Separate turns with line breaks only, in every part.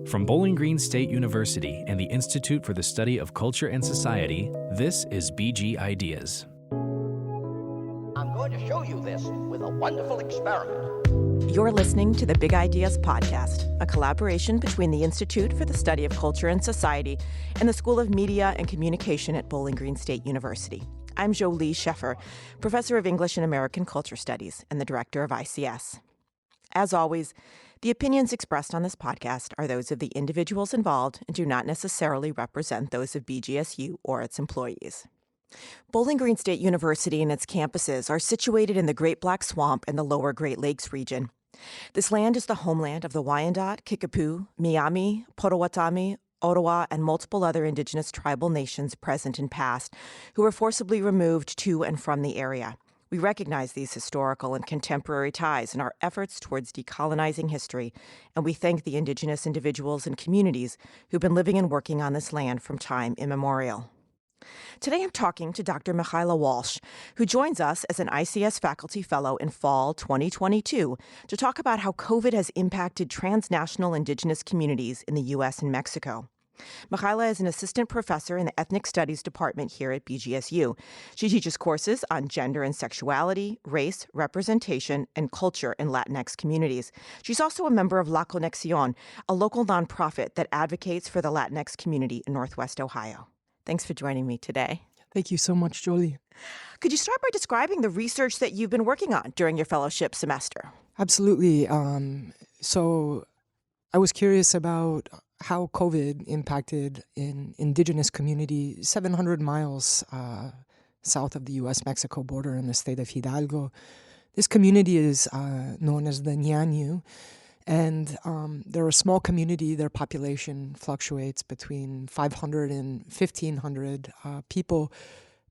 From Bowling Green State University and the Institute for the Study of Culture and Society, this is BG Ideas.
I'm going to show you this with a wonderful experiment.
You're listening to the Big Ideas Podcast, a collaboration between the Institute for the Study of Culture and Society and the School of Media and Communication at Bowling Green State University. I'm Jolie Sheffer, Professor of English and American Culture Studies and the Director of ICS. As always, the opinions expressed on this podcast are those of the individuals involved and do not necessarily represent those of BGSU or its employees. Bowling Green State University and its campuses are situated in the Great Black Swamp and the Lower Great Lakes region. This land is the homeland of the Wyandot, Kickapoo, Miami, Potawatomi, Ottawa, and multiple other Indigenous tribal nations present and past who were forcibly removed to and from the area. We recognize these historical and contemporary ties in our efforts towards decolonizing history, and we thank the Indigenous individuals and communities who've been living and working on this land from time immemorial. Today I'm talking to Dr. Michaela Walsh, who joins us as an ICS faculty fellow in fall 2022 to talk about how COVID has impacted transnational Indigenous communities in the U.S. and Mexico. Michaela is an assistant professor in the Ethnic Studies Department here at BGSU. She teaches courses on gender and sexuality, race, representation, and culture in Latinx communities. She's also a member of La Conexión, a local nonprofit that advocates for the Latinx community in Northwest Ohio. Thanks for joining me today.
Thank you so much, Jolie.
Could you start by describing the research that you've been working on during your fellowship semester?
Absolutely. So I was curious about how COVID impacted an Indigenous community 700 miles south of the U.S.-Mexico border in the state of Hidalgo. This community is known as the Hñähñu. And they're a small community. Their population fluctuates between 500 and 1,500 people,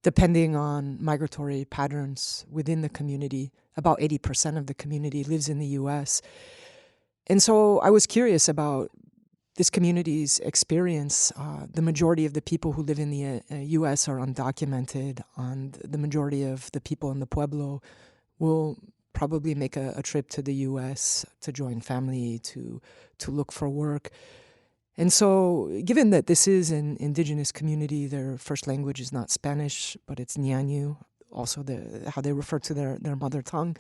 depending on migratory patterns within the community. About 80% of the community lives in the U.S. And so I was curious about this community's experience. The majority of the people who live in the U.S. are undocumented, and the majority of the people in the Pueblo will probably make a trip to the U.S. to join family, to look for work. And so given that this is an Indigenous community, their first language is not Spanish, but it's Hñähñu, also how they refer to their mother tongue.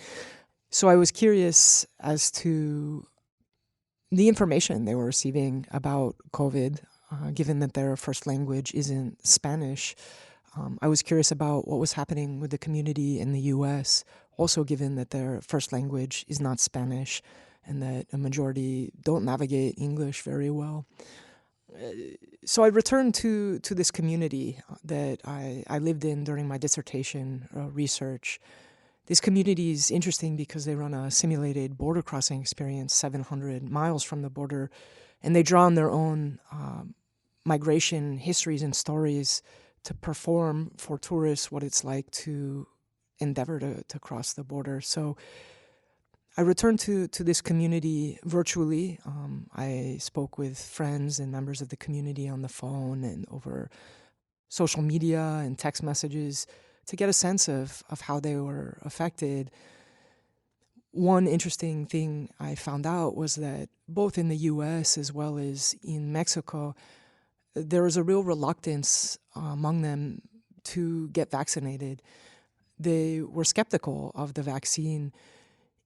So I was curious as to the information they were receiving about COVID, given that their first language isn't Spanish. I was curious about what was happening with the community in the U.S., also given that their first language is not Spanish and that a majority don't navigate English very well. So I returned to this community that I lived in during my dissertation research. This community is interesting because they run a simulated border crossing experience 700 miles from the border, and they draw on their own migration histories and stories to perform for tourists what it's like to endeavor to cross the border. So I returned to this community virtually. I spoke with friends and members of the community on the phone and over social media and text messages to get a sense of how they were affected. One interesting thing I found out was that both in the U.S. as well as in Mexico, there was a real reluctance among them to get vaccinated. They were skeptical of the vaccine,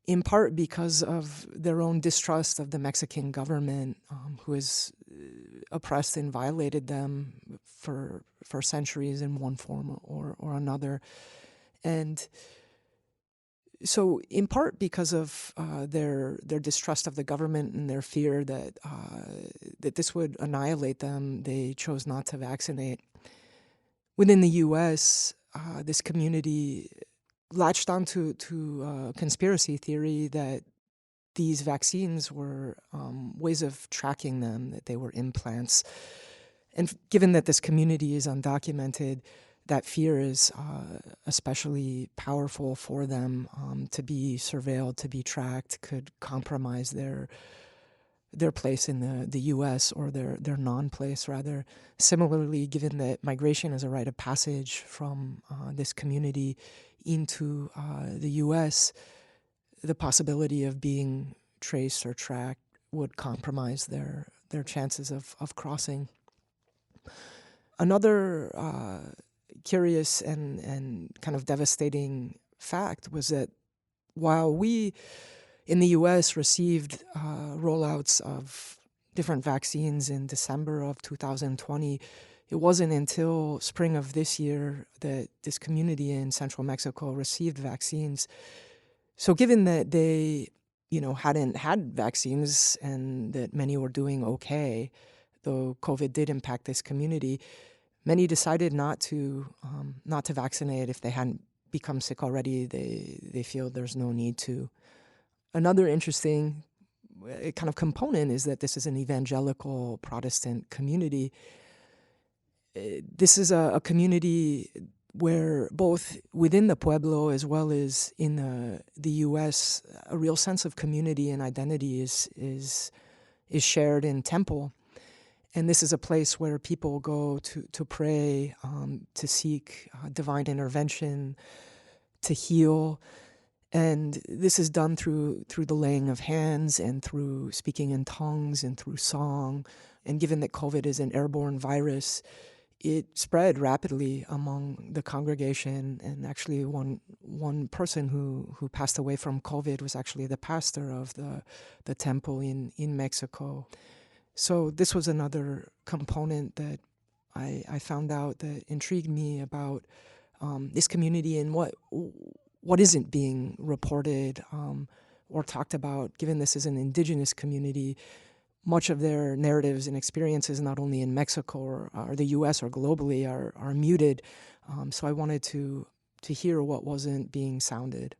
in part because of their own distrust of the Mexican government, who has oppressed and violated them for centuries in one form or another. And so in part because of their distrust of the government and their fear that this would annihilate them, they chose not to vaccinate. Within the U.S., this community latched onto a conspiracy theory that these vaccines were ways of tracking them, that they were implants. And given that this community is undocumented, that fear is especially powerful for them. To be surveilled, to be tracked, could compromise their place in the U.S. or their non-place, rather. Similarly, given that migration is a rite of passage from this community into the U.S., the possibility of being traced or tracked would compromise their their chances of crossing. Another curious and kind of devastating fact was that while we in the U.S. received rollouts of different vaccines in December of 2020, it wasn't until spring of this year that this community in central Mexico received vaccines. So given that they, hadn't had vaccines and that many were doing okay, though COVID did impact this community, many decided not to vaccinate if they hadn't become sick already. They feel there's no need to. Another interesting kind of component is that this is an evangelical Protestant community. This is a community where both within the pueblo as well as in the U.S., a real sense of community and identity is shared in temple. And this is a place where people go to pray, to seek divine intervention, to heal. And this is done through the laying of hands and through speaking in tongues and through song. And given that COVID is an airborne virus, it spread rapidly among the congregation. And actually one person who passed away from COVID was actually the pastor of the temple in Mexico. So this was another component that I found out that intrigued me about this community and what isn't being reported or talked about. Given this is an indigenous community, much of their narratives and experiences, not only in Mexico or the U.S. or globally, are muted. So I wanted to hear what wasn't being sounded.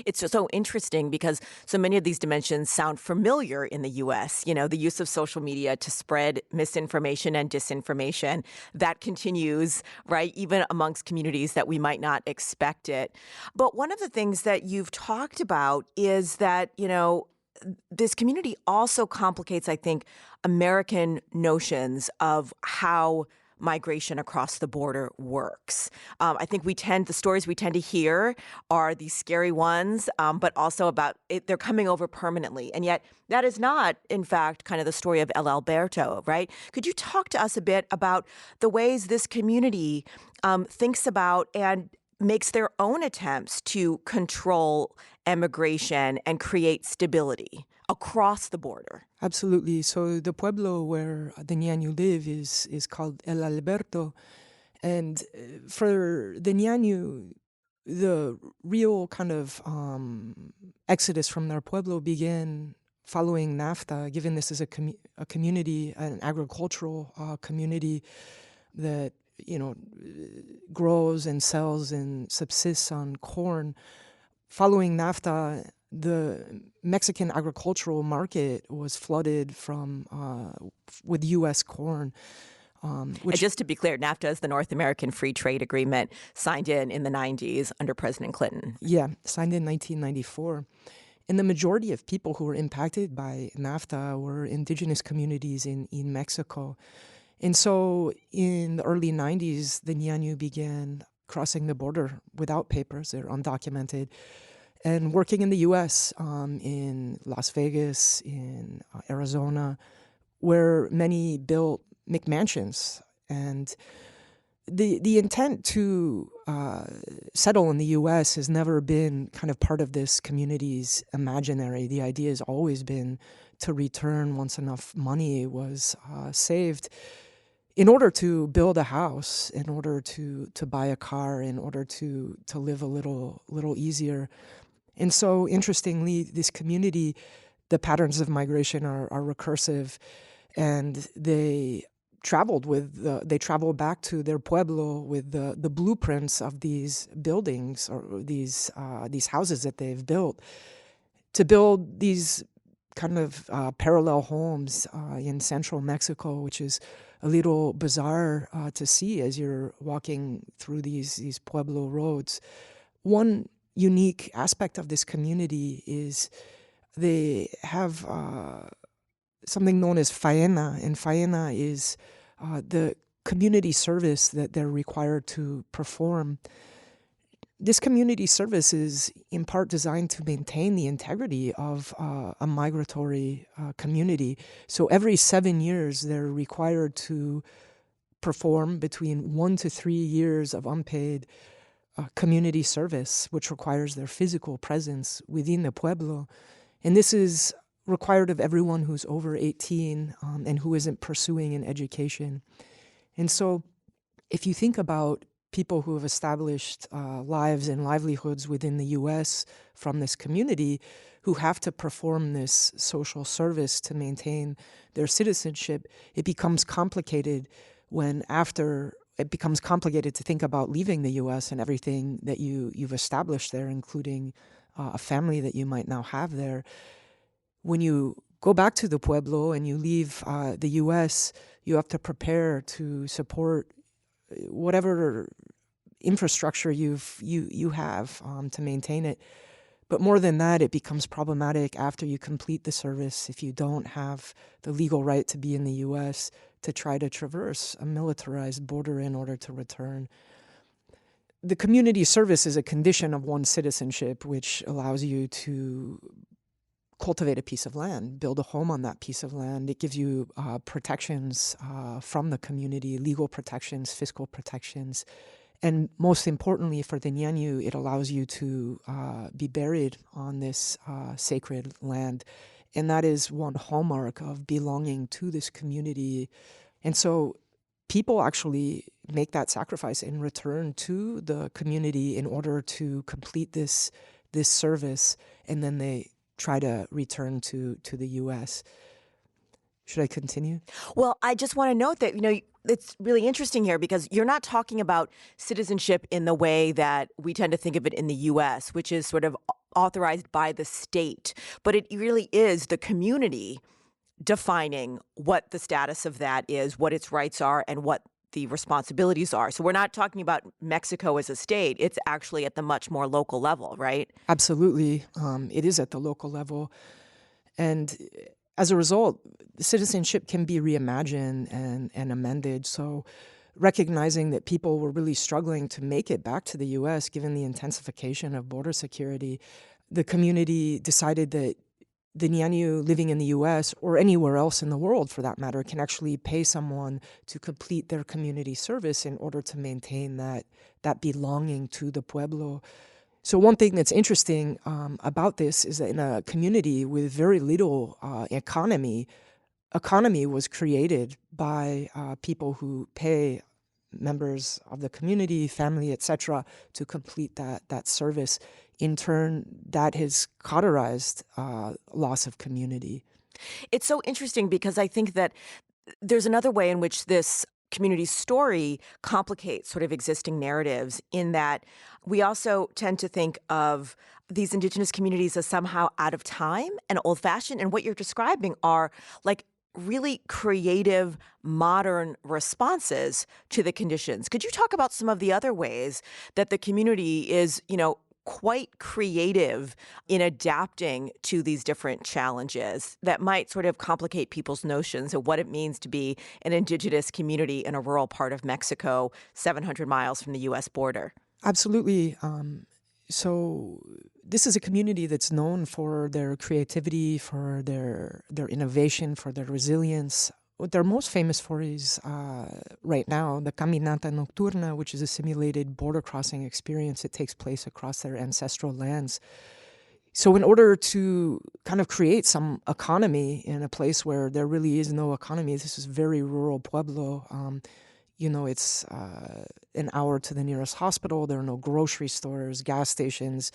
It's just so interesting because so many of these dimensions sound familiar in the U.S. The use of social media to spread misinformation and disinformation, that continues, right, even amongst communities that we might not expect it. But one of the things that you've talked about is that, this community also complicates, I think, American notions of how migration across the border works. I think the stories we tend to hear are these scary ones, but also about they're coming over permanently. And yet that is not, in fact, kind of the story of El Alberto, right? Could you talk to us a bit about the ways this community thinks about and makes their own attempts to control immigration and create stability across the border?
Absolutely. So the pueblo where the Hñähñu live is called El Alberto. And for the Hñähñu, the real kind of exodus from their pueblo began following NAFTA, given this is a community, an agricultural community that, grows and sells and subsists on corn. Following NAFTA, the Mexican agricultural market was flooded with U.S. corn.
And just to be clear, NAFTA is the North American Free Trade Agreement signed in the 90s under President Clinton.
Yeah, signed in 1994. And the majority of people who were impacted by NAFTA were indigenous communities in Mexico. And so in the early 90s, the Hñähñu began crossing the border without papers. They're undocumented. And working in the U.S., in Las Vegas, in Arizona, where many built McMansions. And the intent to settle in the U.S. has never been kind of part of this community's imaginary. The idea has always been to return once enough money was saved in order to build a house, in order to buy a car, in order to live a little easier. And so, interestingly, this community, the patterns of migration are recursive, and they traveled back to their pueblo with the blueprints of these buildings or these houses that they've built to build these kind of parallel homes in central Mexico, which is a little bizarre to see as you're walking through these pueblo roads. One unique aspect of this community is they have something known as faena, and faena is the community service that they're required to perform. This community service is in part designed to maintain the integrity of a migratory community. So every 7 years, they're required to perform between 1 to 3 years of unpaid community service, which requires their physical presence within the pueblo. And this is required of everyone who's over 18 and who isn't pursuing an education. And so if you think about people who have established lives and livelihoods within the U.S. from this community who have to perform this social service to maintain their citizenship, it becomes complicated it becomes complicated to think about leaving the U.S. and everything that you've established there, including a family that you might now have there. When you go back to the pueblo and you leave the U.S., you have to prepare to support whatever infrastructure you have to maintain it. But more than that, it becomes problematic after you complete the service if you don't have the legal right to be in the U.S. to try to traverse a militarized border in order to return. The community service is a condition of one's citizenship, which allows you to cultivate a piece of land, build a home on that piece of land. It gives you protections from the community, legal protections, fiscal protections. And most importantly, for the Hñähñu, it allows you to be buried on this sacred land. And that is one hallmark of belonging to this community. And so people actually make that sacrifice and return to the community in order to complete this service, and then they try to return to the U.S. Should I continue?
Well, I just want to note that, it's really interesting here because you're not talking about citizenship in the way that we tend to think of it in the U.S., which is sort of authorized by the state. But it really is the community defining what the status of that is, what its rights are, and what the responsibilities are. So we're not talking about Mexico as a state. It's actually at the much more local level, right?
Absolutely. It is at the local level. And as a result, citizenship can be reimagined and amended. So recognizing that people were really struggling to make it back to the U.S. given the intensification of border security, the community decided that the Hñähñu living in the U.S. or anywhere else in the world, for that matter, can actually pay someone to complete their community service in order to maintain that belonging to the pueblo. So one thing that's interesting about this is that in a community with very little economy was created by people who pay members of the community, family, etc., to complete that service. In turn, that has cauterized loss of community.
It's so interesting because I think that there's another way in which this community story complicates sort of existing narratives, in that we also tend to think of these Indigenous communities as somehow out of time and old-fashioned. And what you're describing are like really creative, modern responses to the conditions. Could you talk about some of the other ways that the community is, quite creative in adapting to these different challenges that might sort of complicate people's notions of what it means to be an Indigenous community in a rural part of Mexico, 700 miles from the U.S. border?
Absolutely. So this is a community that's known for their creativity, for their innovation, for their resilience. What they're most famous for is, right now, the Caminata Nocturna, which is a simulated border crossing experience that takes place across their ancestral lands. So in order to kind of create some economy in a place where there really is no economy, this is very rural pueblo. It's an hour to the nearest hospital. There are no grocery stores, gas stations,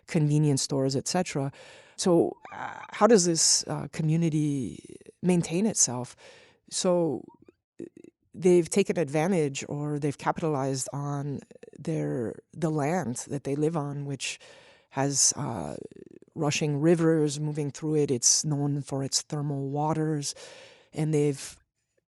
convenience stores, etc. So how does this community maintain itself? So they've taken advantage, or they've capitalized on the land that they live on, which has rushing rivers moving through it. It's known for its thermal waters, and they've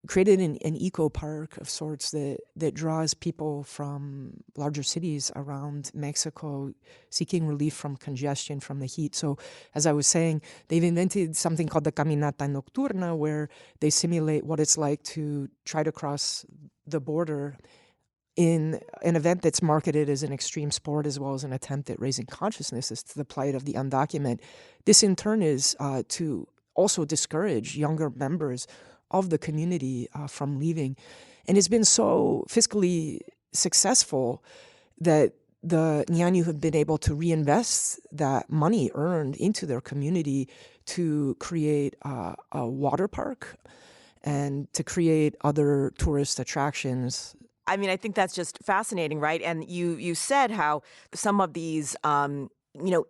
created an eco park of sorts that draws people from larger cities around Mexico seeking relief from congestion from the heat. So as I was saying, they've invented something called the Caminata Nocturna, where they simulate what it's like to try to cross the border in an event that's marketed as an extreme sport as well as an attempt at raising consciousness as to the plight of the undocumented. This in turn is to also discourage younger members of the community from leaving. And it's been so fiscally successful that the Hñähñu have been able to reinvest that money earned into their community to create a water park and to create other tourist attractions.
I mean, I think that's just fascinating, right? And you said how some of these,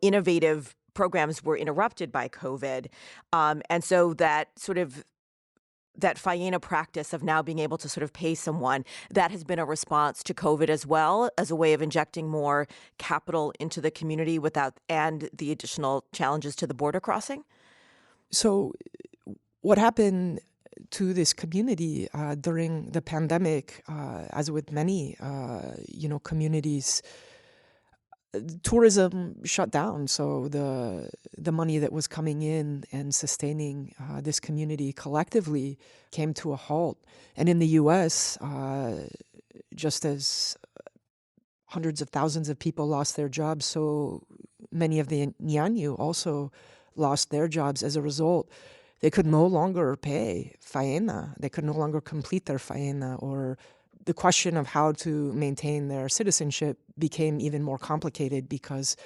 innovative programs were interrupted by COVID. And so that Hñähñu practice of now being able to sort of pay someone, that has been a response to COVID as well, as a way of injecting more capital into the community and the additional challenges to the border crossing?
So what happened to this community during the pandemic, as with many, communities, tourism shut down. So the money that was coming in and sustaining this community collectively came to a halt. And in the U.S., just as hundreds of thousands of people lost their jobs, so many of the Hñähñu also lost their jobs as a result. They could no longer pay faena. They could no longer complete their faena, or the question of how to maintain their citizenship became even more complicated because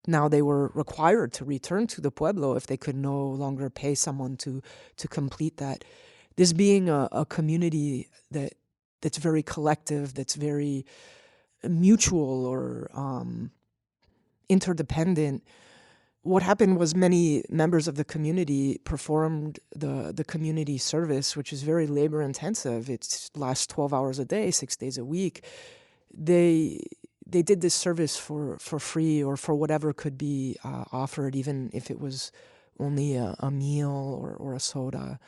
now they were required to return to the pueblo if they could no longer pay someone to complete that. This being a community that's very collective, that's very mutual or interdependent, what happened was many members of the community performed the community service, which is very labor intensive. It lasts 12 hours a day, 6 days a week. They did this service for free or for whatever could be offered, even if it was only a meal or a soda.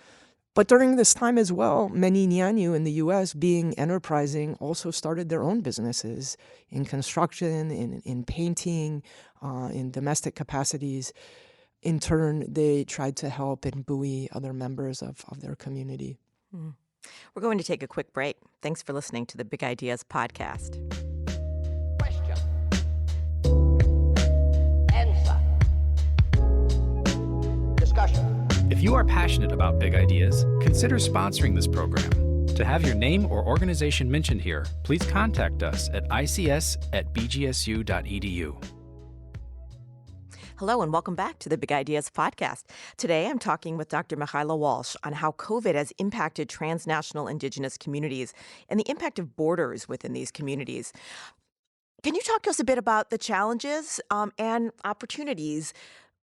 But during this time as well, many Hñähñu in the U.S., being enterprising, also started their own businesses in construction, in painting, in domestic capacities. In turn, they tried to help and buoy other members of their community.
Mm. We're going to take a quick break. Thanks for listening to the Big Ideas podcast.
Question. Answer. Discussion.
If you are passionate about big ideas, consider sponsoring this program. To have your name or organization mentioned here, please contact us at ics@bgsu.edu.
Hello and welcome back to the Big Ideas podcast. Today I'm talking with Dr. Michaela Walsh on how COVID has impacted transnational Indigenous communities and the impact of borders within these communities. Can you talk to us a bit about the challenges and opportunities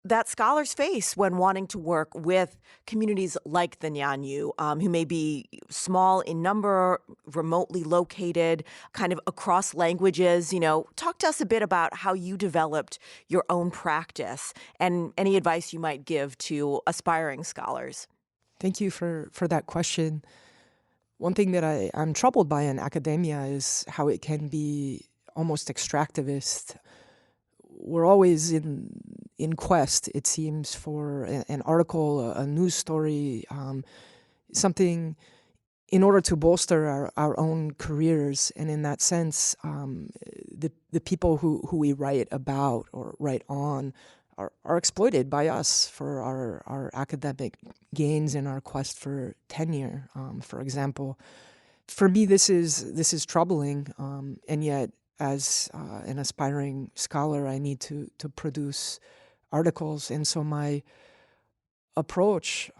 that scholars face when wanting to work with communities like the Hñähñu, who may be small in number, remotely located, kind of across languages? Talk to us a bit about how you developed your own practice and any advice you might give to aspiring scholars.
Thank you for that question. One thing that I'm troubled by in academia is how it can be almost extractivist. We're always in quest, it seems, for an article, a news story, something in order to bolster our own careers. And in that sense, the people who we write about or write on are exploited by us for our academic gains in our quest for tenure, for example. For me, this is troubling, and yet, as an aspiring scholar, I need to produce articles. And so my approach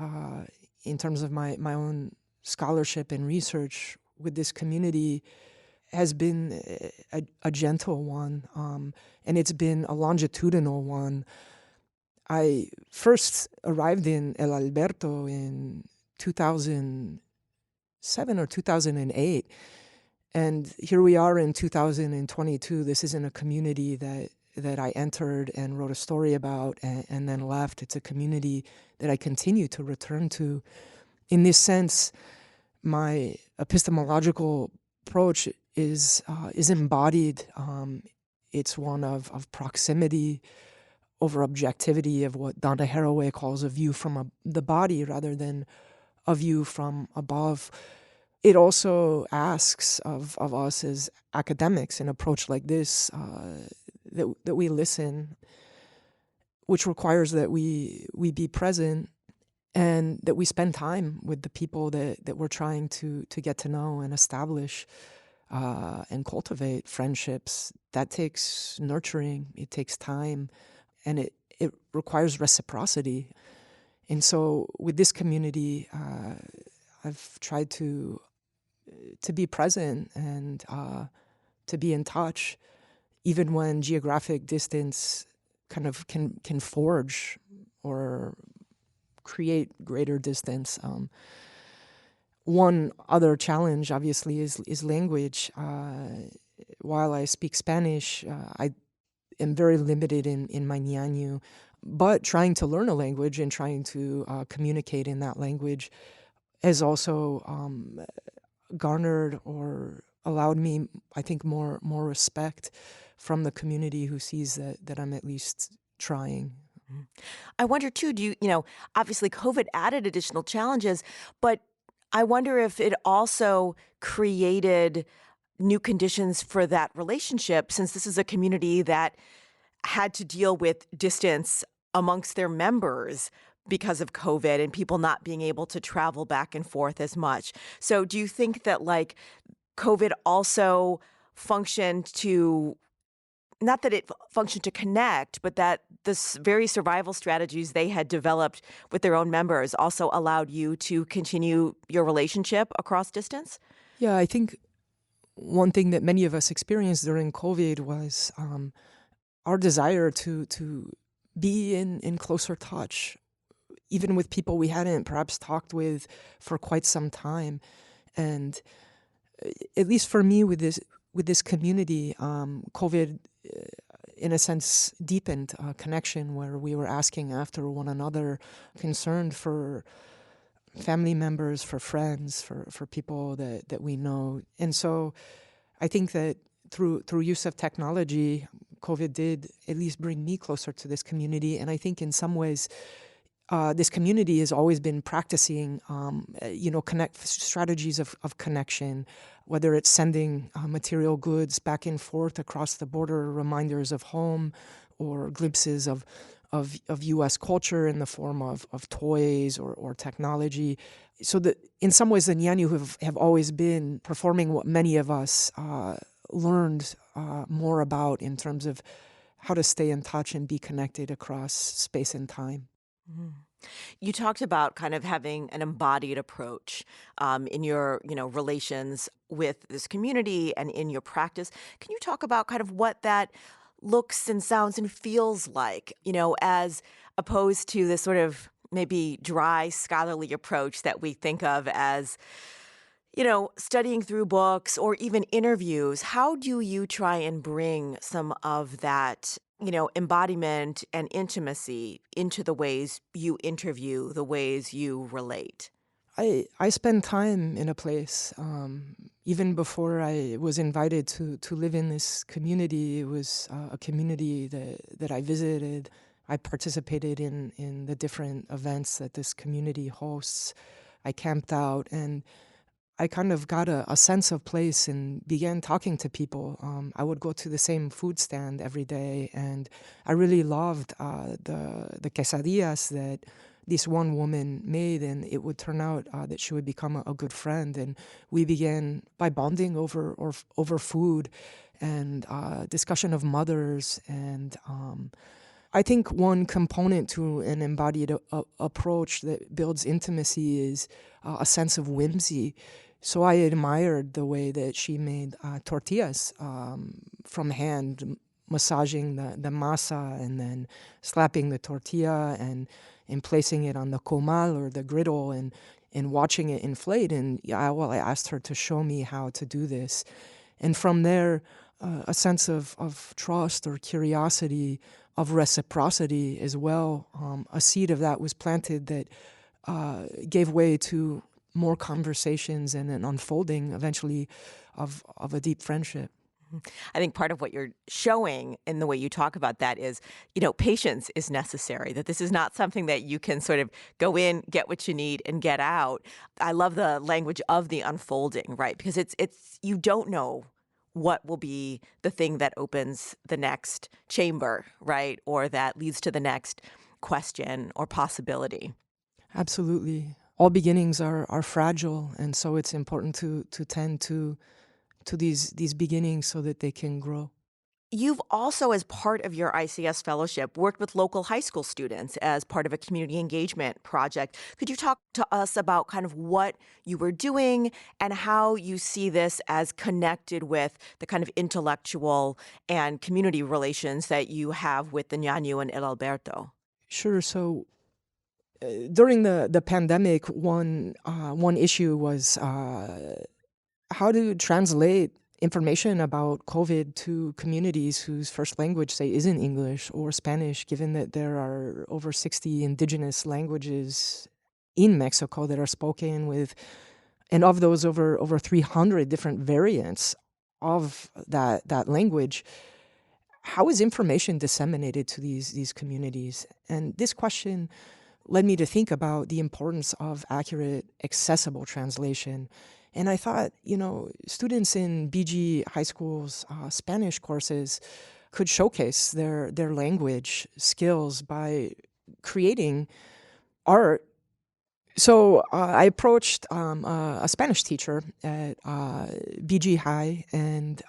in terms of my own scholarship and research with this community has been a gentle one, and it's been a longitudinal one. I first arrived in El Alberto in 2007 or 2008. And here we are in 2022. This isn't a community that I entered and wrote a story about and then left. It's a community that I continue to return to. In this sense, my epistemological approach is embodied. It's one of proximity over objectivity, of what Dante Haraway calls a view from the body rather than a view from above. it also asks of us as academics an approach like this, that we listen, which requires that we be present and that we spend time with the people that we're trying to get to know and establish and cultivate friendships. That takes nurturing, it takes time, and it requires reciprocity. And so with this community, I've tried to be present and to be in touch, even when geographic distance kind of can forge or create greater distance. One other challenge, obviously, is language. While I speak Spanish, I am very limited in my Hñähñu, but trying to learn a language and trying to communicate in that language has also garnered or allowed me, I think, more respect from the community who sees that I'm at least trying.
I wonder too, obviously COVID added additional challenges, but I wonder if it also created new conditions for that relationship, since this is a community that had to deal with distance amongst their members because of COVID and people not being able to travel back and forth as much. So do you think that COVID also functioned to, not that it functioned to connect, but that the very survival strategies they had developed with their own members also allowed you to continue your relationship across distance?
Yeah, I think one thing that many of us experienced during COVID was our desire to be in closer touch, even with people we hadn't perhaps talked with for quite some time. And at least for me, with this community, COVID, in a sense, deepened a connection where we were asking after one another, concerned for family members, for friends, for people that we know. And so I think that through use of technology, COVID did at least bring me closer to this community. And I think in some ways, this community has always been practicing, strategies of connection, whether it's sending material goods back and forth across the border, reminders of home, or glimpses of U.S. culture in the form of toys or technology. So that in some ways, the Hñähñu have always been performing what many of us learned more about in terms of how to stay in touch and be connected across space and time.
Mm. You talked about kind of having an embodied approach in your, relations with this community and in your practice. Can you talk about kind of what that looks and sounds and feels like, as opposed to this sort of maybe dry scholarly approach that we think of as, studying through books or even interviews? How do you try and bring some of that embodiment and intimacy into the ways you interview, the ways you relate?
I spend time in a place. Even before I was invited to live in this community, it was a community that I visited. I participated in the different events that this community hosts. I camped out, and I kind of got a sense of place and began talking to people. I would go to the same food stand every day, and I really loved the quesadillas that this one woman made, and it would turn out that she would become a good friend. And we began by bonding over food and discussion of mothers. And I think one component to an embodied approach that builds intimacy is a sense of whimsy. So I admired the way that she made tortillas from hand, massaging the masa and then slapping the tortilla and placing it on the comal or the griddle and watching it inflate. And I asked her to show me how to do this. And from there, a sense of trust or curiosity, of reciprocity as well. A seed of that was planted that gave way to more conversations and an unfolding eventually of a deep friendship.
I think part of what you're showing in the way you talk about that is, patience is necessary, that this is not something that you can sort of go in, get what you need, and get out. I love the language of the unfolding, right? Because it's you don't know what will be the thing that opens the next chamber, right? Or that leads to the next question or possibility.
Absolutely. All beginnings are fragile, and so it's important to tend to these beginnings so that they can grow.
You've also, as part of your ICS fellowship, worked with local high school students as part of a community engagement project. Could you talk to us about kind of what you were doing and how you see this as connected with the kind of intellectual and community relations that you have with the Hñähñu and El Alberto?
Sure. So during the pandemic, one issue was how to translate information about COVID to communities whose first language, say, isn't English or Spanish, given that there are over 60 indigenous languages in Mexico that are spoken with, and of those over 300 different variants of that language. How is information disseminated to these communities? And this question led me to think about the importance of accurate, accessible translation. And I thought, students in BG High School's Spanish courses could showcase their language skills by creating art. So I approached a Spanish teacher at BG High and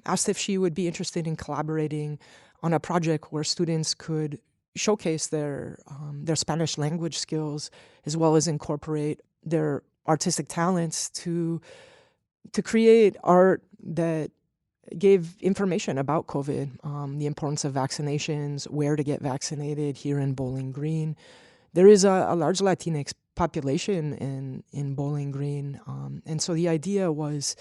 asked if she would be interested in collaborating on a project where students could showcase their Spanish language skills as well as incorporate their artistic talents to create art that gave information about COVID, the importance of vaccinations, where to get vaccinated here in Bowling Green. There is a large Latinx population in Bowling Green, and so the idea was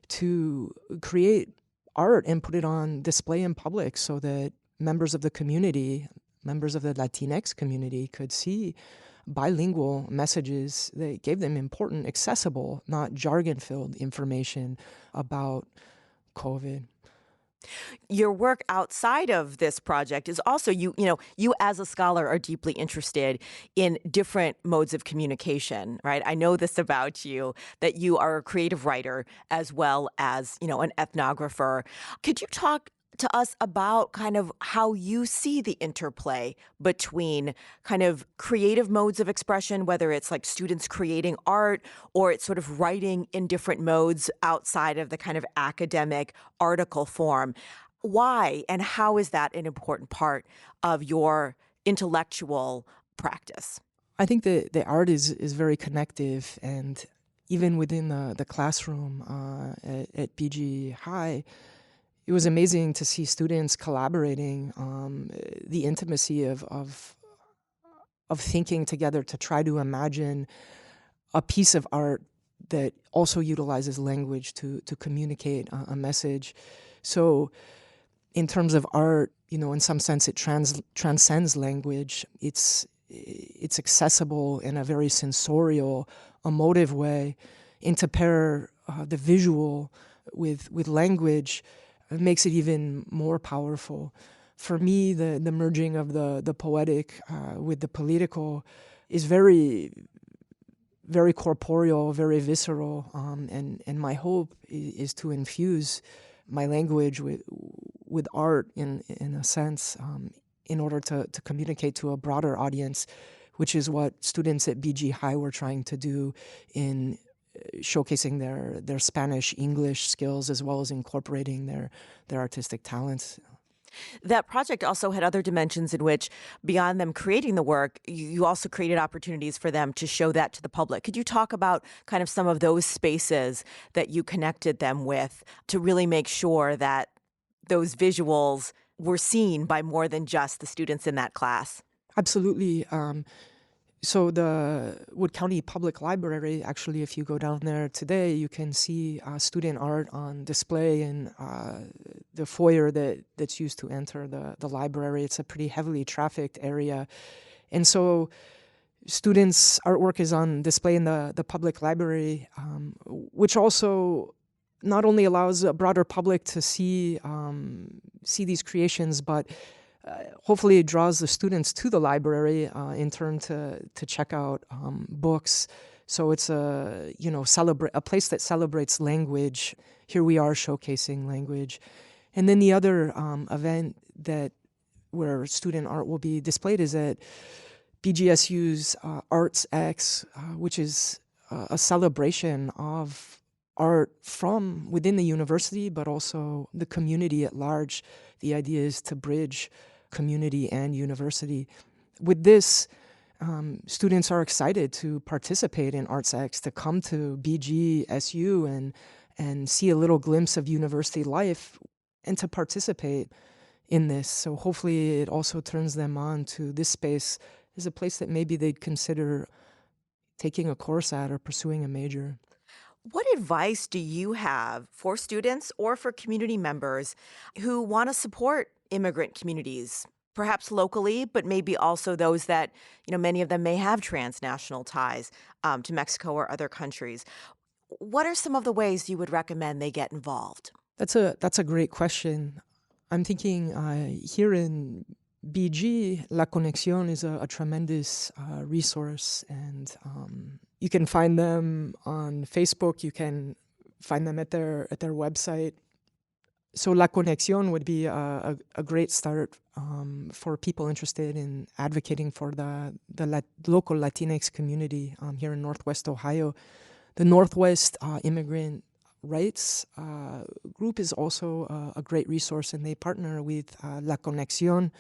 to create art and put it on display in public so that members of the community, members of the Latinx community could see bilingual messages that gave them important, accessible, not jargon-filled information about COVID.
Your work outside of this project is also, you as a scholar are deeply interested in different modes of communication, right? I know this about you, that you are a creative writer as well as, an ethnographer. Could you talk to us about kind of how you see the interplay between kind of creative modes of expression, whether it's like students creating art or it's sort of writing in different modes outside of the kind of academic article form? Why and how is that an important part of your intellectual practice?
I think the art is very connective, and even within the classroom at BG High, it was amazing to see students collaborating, the intimacy of thinking together to try to imagine a piece of art that also utilizes language to communicate a message. So in terms of art, in some sense it transcends language. It's accessible in a very sensorial, emotive way. And to pair the visual with language, it makes it even more powerful. For me, the merging of the poetic with the political is very, very corporeal, very visceral, and my hope is to infuse my language with art in a sense, in order to communicate to a broader audience, which is what students at BG High were trying to do in showcasing their Spanish, English skills, as well as incorporating their artistic talents.
That project also had other dimensions in which, beyond them creating the work, you also created opportunities for them to show that to the public. Could you talk about kind of some of those spaces that you connected them with to really make sure that those visuals were seen by more than just the students in that class?
Absolutely. So the Wood County Public Library, actually, if you go down there today, you can see student art on display in the foyer that's used to enter the library. It's a pretty heavily trafficked area. And so students' artwork is on display in the public library, which also not only allows a broader public to see these creations, but hopefully it draws the students to the library in turn to check out books. So it's a place that celebrates language. Here we are showcasing language. And then the other event where student art will be displayed is at BGSU's Arts X, which is a celebration of art from within the university, but also the community at large. The idea is to bridge community and university. With this, students are excited to participate in Arts X, to come to BGSU and see a little glimpse of university life and to participate in this. So hopefully it also turns them on to this space as a place that maybe they'd consider taking a course at or pursuing a major.
What advice do you have for students or for community members who want to support immigrant communities, perhaps locally, but maybe also those that, many of them may have transnational ties to Mexico or other countries? What are some of the ways you would recommend they get involved?
That's a great question. I'm thinking here in BG, La Conexión is a tremendous resource, and you can find them on Facebook. You can find them at their website. So La Conexión would be a great start for people interested in advocating for the local Latinx community here in Northwest Ohio. The Northwest Immigrant Rights group is also a great resource, and they partner with La Conexión.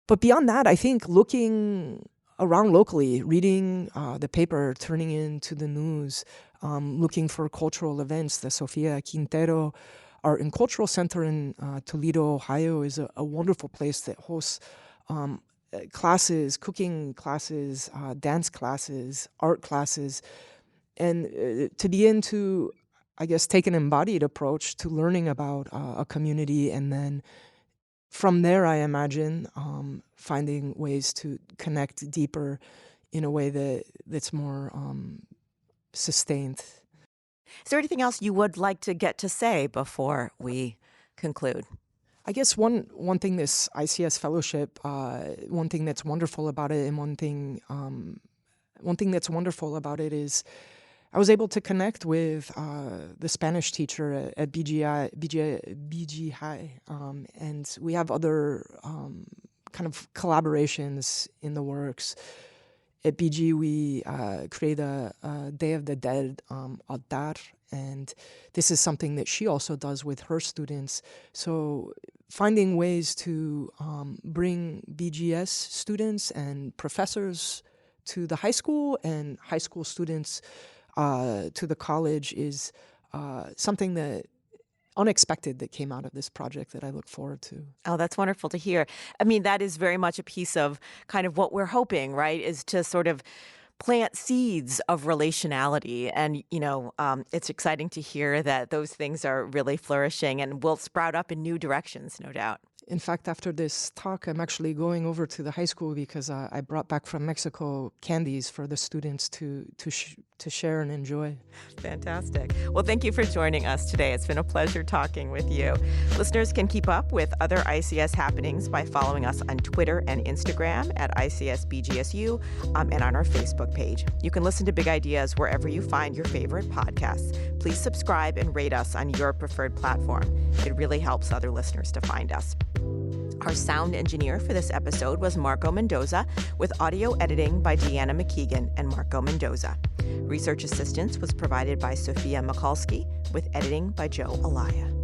But beyond that, I think looking around locally, reading the paper, turning into the news, looking for cultural events. The Sofia Quintero Art and Cultural Center in Toledo, Ohio is a wonderful place that hosts classes, cooking classes, dance classes, art classes, and to begin to, I guess, take an embodied approach to learning about a community, and then from there, I imagine finding ways to connect deeper in a way that's more sustained.
Is there anything else you would like to get to say before we conclude?
I guess one thing this ICS fellowship, one thing that's wonderful about it, and one thing that's wonderful about it is I was able to connect with the Spanish teacher at BG High, and we have other kind of collaborations in the works. At BG, we create a Day of the Dead altar, and this is something that she also does with her students. So finding ways to bring BGS students and professors to the high school and high school students to the college is something that unexpected that came out of this project that I look forward to.
Oh, that's wonderful to hear. I mean, that is very much a piece of kind of what we're hoping, right, is to sort of plant seeds of relationality. And, it's exciting to hear that those things are really flourishing and will sprout up in new directions, no doubt.
In fact, after this talk, I'm actually going over to the high school because I brought back from Mexico candies for the students to share and enjoy.
Fantastic. Well, thank you for joining us today. It's been a pleasure talking with you. Listeners can keep up with other ICS happenings by following us on Twitter and Instagram at ICSBGSU and on our Facebook page. You can listen to Big Ideas wherever you find your favorite podcasts. Please subscribe and rate us on your preferred platform. It really helps other listeners to find us. Our sound engineer for this episode was Marco Mendoza, with audio editing by DeAnna MacKeigan and Marco Mendoza. Research assistance was provided by Sophia Mikulski, with editing by Joe Alaya.